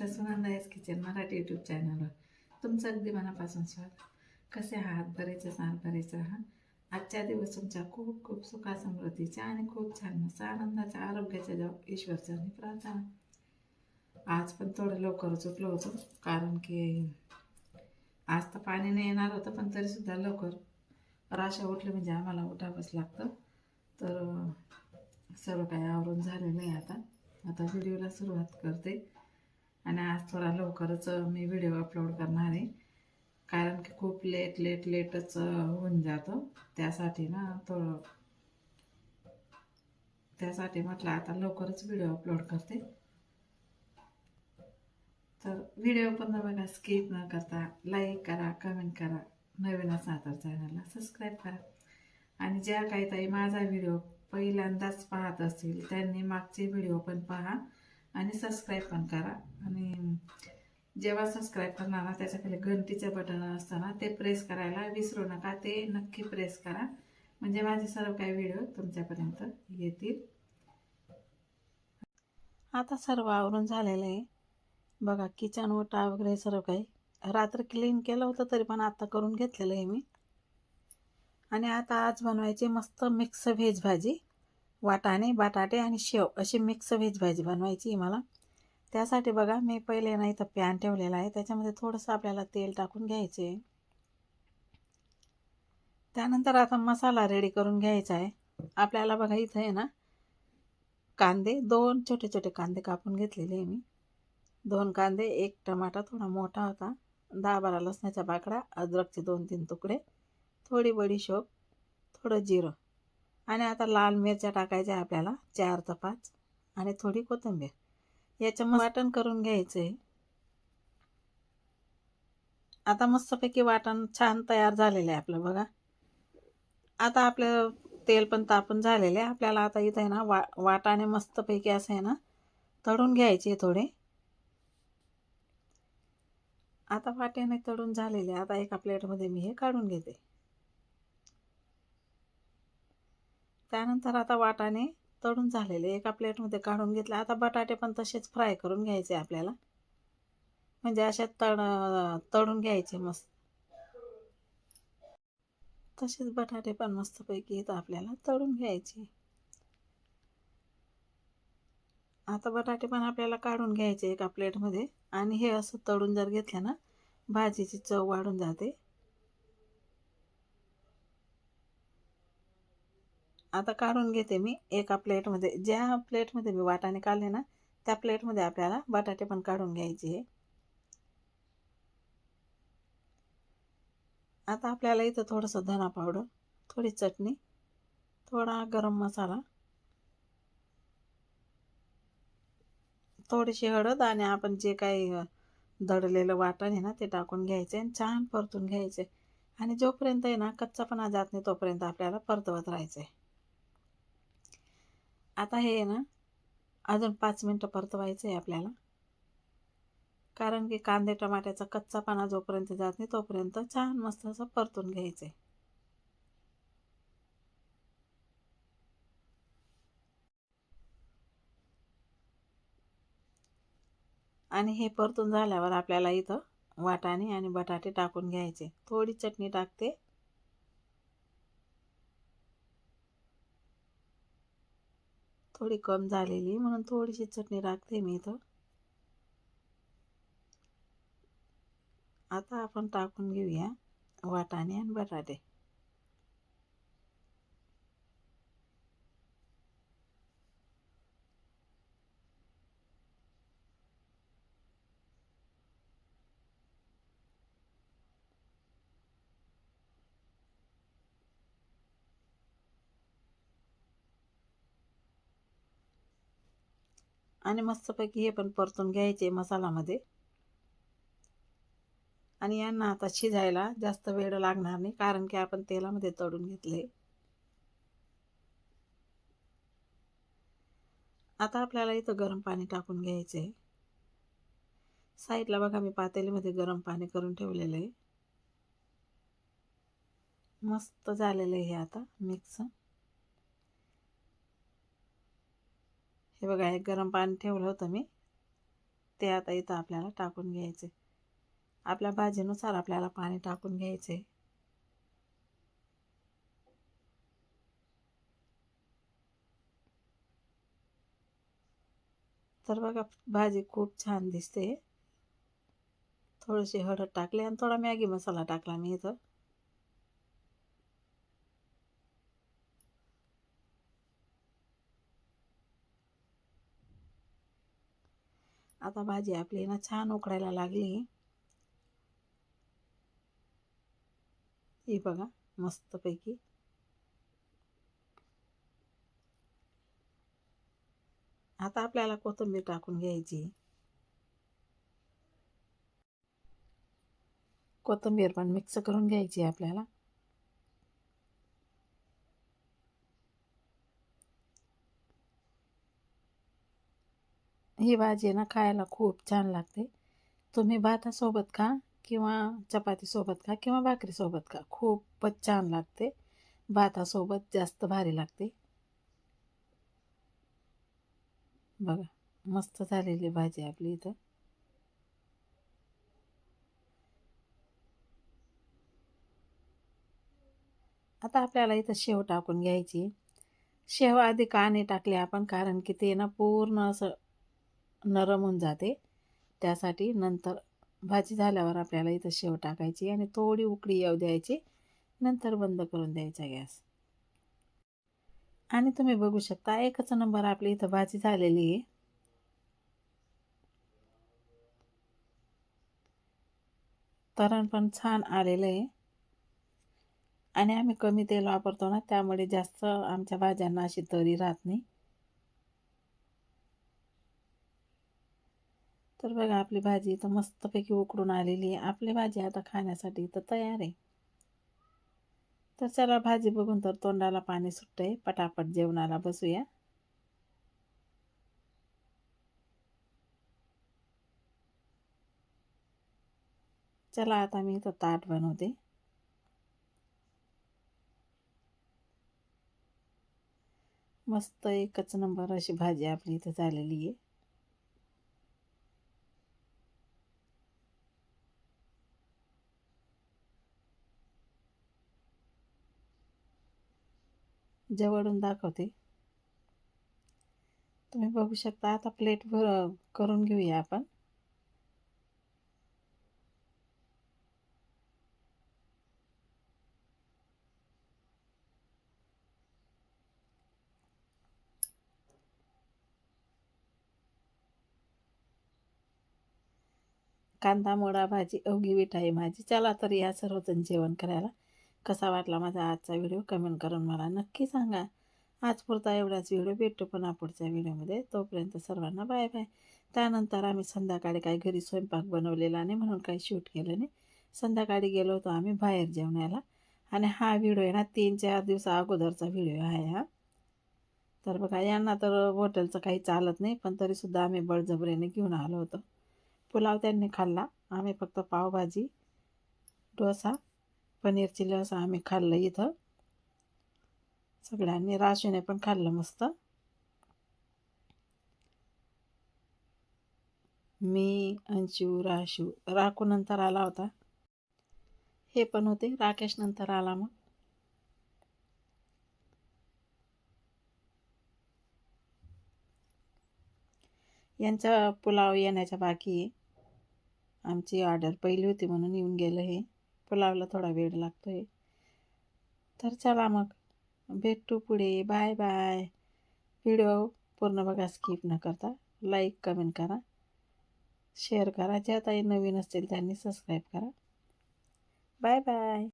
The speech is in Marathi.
एकदा सुनंदाईज किचन मराठी यूट्यूब चॅनलवर तुमचं अगदी मनापासून स्वागत. कसे आहात? बरेच असणार, बरेच राहा. आजच्या दिवस तुमच्या खूप खूप सुखा समृद्धीच्या आणि खूप छान मस्त आनंदाच्या आरोग्याच्या ईश्वरचरणी प्रार्थना. आज पण थोडं लवकरच उठलो होतो, कारण की आज तर पाणी नाही येणार होतं, पण तरीसुद्धा लवकर राशा उठले म्हणजे आम्हाला उठावंच लागतं. तर सर्व काही आवरून झालेलं आहे. आता व्हिडिओला सुरुवात करते. आणि आज थोडा लवकरच मी व्हिडिओ अपलोड करणार आहे, कारण की खूप लेटच होऊन जातो. त्यासाठी म्हटलं आता लवकरच व्हिडिओ अपलोड करते. तर व्हिडिओ पण बघा, स्किप न करता लाईक करा, कमेंट करा, नवीन असाल तर चॅनलला सबस्क्राईब करा. आणि ज्या काही ताई माझा व्हिडिओ पहिल्यांदाच पाहत असतील त्यांनी मागचे व्हिडिओ पण पहा आणि सबस्क्राईब पण करा. आणि जेव्हा सबस्क्राईब करणार ना, त्याच्याखाली घंटीचं बटन असतं ना, ते प्रेस करायला विसरू नका. ते नक्की प्रेस करा, म्हणजे माझे सर्व काही व्हिडिओ तुमच्यापर्यंत येतील. आता सर्व आवरून झालेलं आहे बघा. किचन ओटा वगैरे सर्व काही रात्री क्लीन केलं होतं, तरी पण आता करून घेतलेलं आहे मी. आणि आता आज बनवायची मस्त मिक्स व्हेज भाजी. वाटाणे, बटाटे आणि शेव अशी मिक्स व्हेज भाजी बनवायची मला. त्यासाठी बघा, मी पहिले ना इथं पॅन ठेवलेला आहे, त्याच्यामध्ये थोडंसं आपल्याला तेल टाकून घ्यायचं आहे. त्यानंतर आता मसाला रेडी करून घ्यायचा आहे आपल्याला. बघा इथं आहे ना, कांदे 2 छोटे छोटे कांदे कापून घेतलेले आहे मी. 2 कांदे, 1 टमाटा थोडा मोठा होता, 10-12 लसणाच्या पाकळ्या, अद्रकचे 2-3 तुकडे, थोडी बडीशोप, थोडं जिरं. आणि आता लाल मिरच्या टाकायच्या आपल्याला 4 ते 5, आणि थोडी कोथिंबीर. याचं वाटण करून घ्यायचं आहे. आता मस्तपैकी वाटण छान तयार झालेलं आहे आपलं बघा. आता आपलं तेल पण तापून झालेलं आहे. आपल्याला आता इथं आहे ना वाटाणे मस्तपैकी असं आहे ना तळून घ्यायचे थोडे. आता वाटाणे तळून झालेले. आता एका प्लेटमध्ये मी हे काढून घेते. त्यानंतर आता वाटाणे तळून झालेले एका प्लेटमध्ये काढून घेतले. आता बटाटे पण तसेच फ्राय करून घ्यायचे आपल्याला, म्हणजे अशा तळून घ्यायचे मस्त. तसेच बटाटे पण मस्तपैकी इथं आपल्याला तळून घ्यायचे. आता बटाटे पण आपल्याला काढून घ्यायचे एका प्लेटमध्ये. आणि हे असं तळून जर घेतलं ना, भाजीची चव वाढून जाते. आता काढून घेते मी एका प्लेटमध्ये. ज्या प्लेटमध्ये मी वाटाणे काढले ना, त्या प्लेटमध्ये आपल्याला बटाटे पण काढून घ्यायचे. आता आपल्याला इथं थोडंसं धना पावडर, थोडी चटणी, थोडा गरम मसाला, थोडीशी हळद, आणि आपण जे काही दळलेलं वाटण आहे ना ते टाकून घ्यायचे आणि छान परतून घ्यायचे. आणि जोपर्यंत आहे ना कच्चापणा जात नाही तोपर्यंत आपल्याला परतवत राहायचं आहे. आता हे ना अजून 5 मिनटं परतवायचं आहे आपल्याला, कारण की कांदे टमाट्याचा कच्चापणा जोपर्यंत जात नाही तोपर्यंत छान मस्त असं परतून घ्यायचं आहे. आणि हे परतून झाल्यावर आपल्याला इथं वाटाणे आणि बटाटे टाकून घ्यायचे. थोडी चटणी टाकते. थोडी कम झालेली म्हणून थोडीशी चटणी टाकते मी इथं. आता आपण टाकून घेऊया वाटाणे आणि बटाटे. आणि मस्तपैकी हे पण परतून घ्यायचे मसाल्यामध्ये. आणि यांना आता शिजायला जास्त वेळ लागणार नाही, कारण की आपण तेलामध्ये तळून घेतले. आता आपल्याला इथं गरम पाणी टाकून घ्यायचं आहे. साईडला बघा मी पातेलीमध्ये गरम पाणी करून ठेवलेलं आहे. मस्त झालेलं आहे हे आता मिक्स. हे बघा, हे गरम पाणी ठेवलं होतं मी, ते आता इथं आपल्याला टाकून घ्यायचे. आपल्या भाजीनुसार आपल्याला पाणी टाकून घ्यायचे. तर बघा भाजी खूप छान दिसते. थोडीशी हळद टाकली आणि थोडा मॅगी मसाला टाकला मी इथं. आता भाजी आपली ना छान उकडायला लागली. ही बघा मस्तपैकी. आता आपल्याला कोथिंबीर टाकून घ्यायची. कोथिंबीर पण मिक्स करून घ्यायची आपल्याला. ही भाजी ना खायला खूप छान लागते. तुम्ही भातासोबत खा किंवा चपातीसोबत खा किंवा भाकरीसोबत खा, खूपच छान लागते. भातासोबत जास्त भारी लागते. बघा मस्त झालेली भाजी आपली इथं. आता आपल्याला इथं शेव टाकून घ्यायची. शेव आधी का नाही टाकली आपण, कारण की ते ना पूर्ण असं नरम होऊन जाते. त्यासाठी नंतर भाजी झाल्यावर आपल्याला इथं शेव टाकायची आणि थोडी उकळी येऊ द्यायची. नंतर बंद करून द्यायचा गॅस. आणि तुम्ही बघू शकता एकच नंबर आपली इथं भाजी झालेली आहे. तरण पण छान आलेलं आहे. आणि आम्ही कमी तेल वापरतो ना, त्यामुळे जास्त आमच्या भाज्यांना अशी तरी राहत नाही. तर बघा आपली भाजी इथं मस्तपैकी उकडून आलेली आहे. आपली भाजी आता खाण्यासाठी इथं तयार आहे. तर चला भाजी बघून तर तोंडाला पाणी सुटतंय. पटापट जेवणाला बसूया. चला आता मी इथं ताट बनवते. मस्त एकच नंबर अशी भाजी आपली इथं झालेली आहे. जवळून दाखवते. तुम्ही बघू शकता. आता प्लेट करून घेऊया आपण. कांदा मोडा भाजी अवघी विठाई माझी. चला तर या सर्वजण जेवण करायला. कसा वाटला माझा आजचा व्हिडिओ कमेंट करून मला नक्की सांगा. आज पुरता एवढाच व्हिडिओ. भेटू पुन्हा पुढच्या व्हिडिओमध्ये. तोपर्यंत सर्वांना बाय बाय. त्यानंतर आम्ही संध्याकाळी काही घरी स्वयंपाक बनवलेला नाही म्हणून काही शूट केलं नाही. संध्याकाळी गेलो होतो आम्ही बाहेर जेवणाला. आणि हा व्हिडिओ आहे ना 3-4 दिवसा अगोदरचा व्हिडिओ आहे हा. तर बघा यांना तर हॉटेलचं काही चालत नाही, पण तरीसुद्धा आम्ही बळजबरीने घेऊन आलो होतो. पुलाव त्यांनी खाल्ला. आम्ही फक्त पावभाजी, डोसा, पनीर चिली असं आम्ही खाल्लं इथं. सगळ्यांनी राशूने पण खाल्लं मस्त. मी, अंशू, राकू नंतर आला होता. हे पण होते. राकेश नंतर आला मग. यांचा पुलाव येण्याच्या बाकी आहे. आमची ऑर्डर पहिली होती म्हणून येऊन गेलं हे. पुलावला थोडा वेळ लागतोय. तर चला मग भेटू पुढे. Bye bye. व्हिडिओ पूर्ण बघा, स्किप न करता. लाईक कमेंट करा, शेअर करा. ज्या ताई नवीन असतील त्यांनी सबस्क्राईब करा. Bye bye.